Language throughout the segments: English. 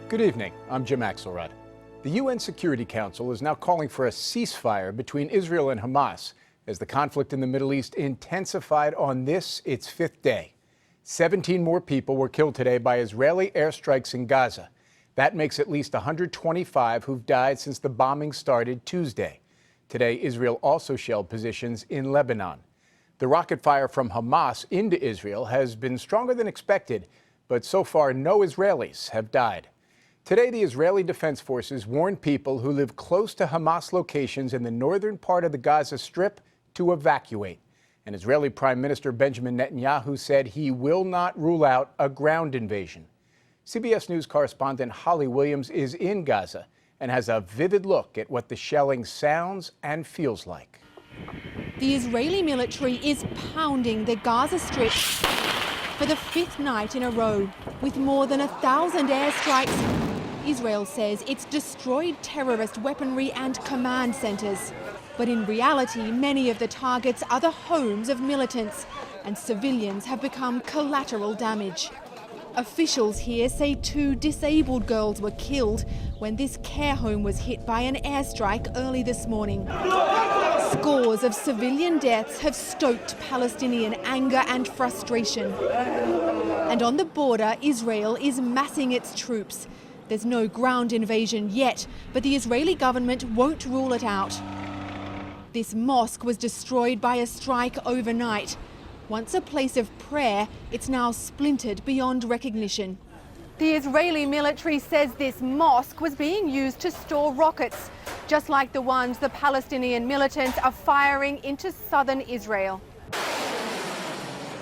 Good evening. I'm Jim Axelrod. The UN Security Council is now calling for a ceasefire between Israel and Hamas as the conflict in the Middle East intensified on this, its fifth day. 17 more people were killed today by Israeli airstrikes in Gaza. That makes at least 125 who've died since the bombing started Tuesday. Today, Israel also shelled positions in Lebanon. The rocket fire from Hamas into Israel has been stronger than expected, but so far no Israelis have died. Today, the Israeli Defense Forces warned people who live close to Hamas locations in the northern part of the Gaza Strip to evacuate. And Israeli Prime Minister Benjamin Netanyahu said he will not rule out a ground invasion. CBS News correspondent Holly Williams is in Gaza and has a vivid look at what the shelling sounds and feels like. The Israeli military is pounding the Gaza Strip for the fifth night in a row. With more than 1,000 airstrikes, Israel says it's destroyed terrorist weaponry and command centres. But in reality, many of the targets are the homes of militants, and civilians have become collateral damage. Officials here say 2 disabled girls were killed when this care home was hit by an airstrike early this morning. Scores of civilian deaths have stoked Palestinian anger and frustration. And on the border, Israel is massing its troops. There's no ground invasion yet, but the Israeli government won't rule it out. This mosque was destroyed by a strike overnight. Once a place of prayer, it's now splintered beyond recognition. The Israeli military says this mosque was being used to store rockets, just like the ones the Palestinian militants are firing into southern Israel.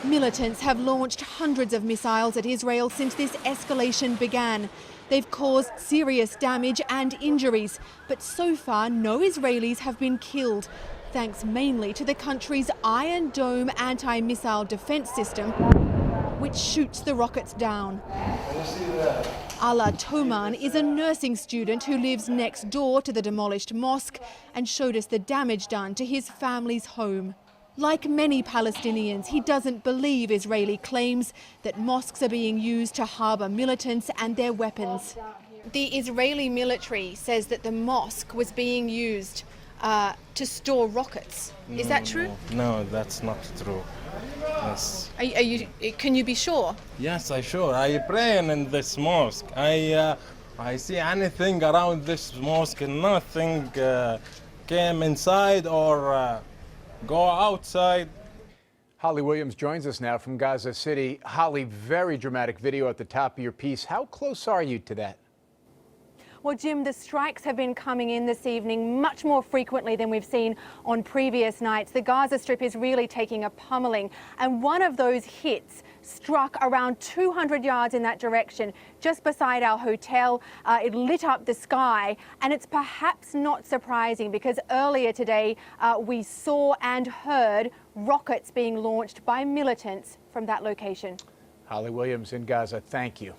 Militants have launched hundreds of missiles at Israel since this escalation began. They've caused serious damage and injuries, but so far no Israelis have been killed, thanks mainly to the country's Iron Dome anti-missile defense system, which shoots the rockets down. Ala Toman is a nursing student who lives next door to the demolished mosque and showed us the damage done to his family's home. Like many Palestinians, he doesn't believe Israeli claims that mosques are being used to harbour militants and their weapons. The Israeli military says that the mosque was being used to store rockets. Is that true? No, that's not true. Yes. Can you be sure? Yes, I sure. I pray in this mosque. I see anything around this mosque, nothing came inside or go outside. Holly Williams joins us now from Gaza City. Holly, very dramatic video at the top of your piece. How close are you to that? Well, Jim, the strikes have been coming in this evening much more frequently than we've seen on previous nights. The Gaza Strip is really taking a pummeling, and one of those hits struck around 200 yards in that direction, just beside our hotel. It lit up the sky, and it's perhaps not surprising because earlier today we saw and heard rockets being launched by militants from that location. Holly Williams in Gaza, thank you.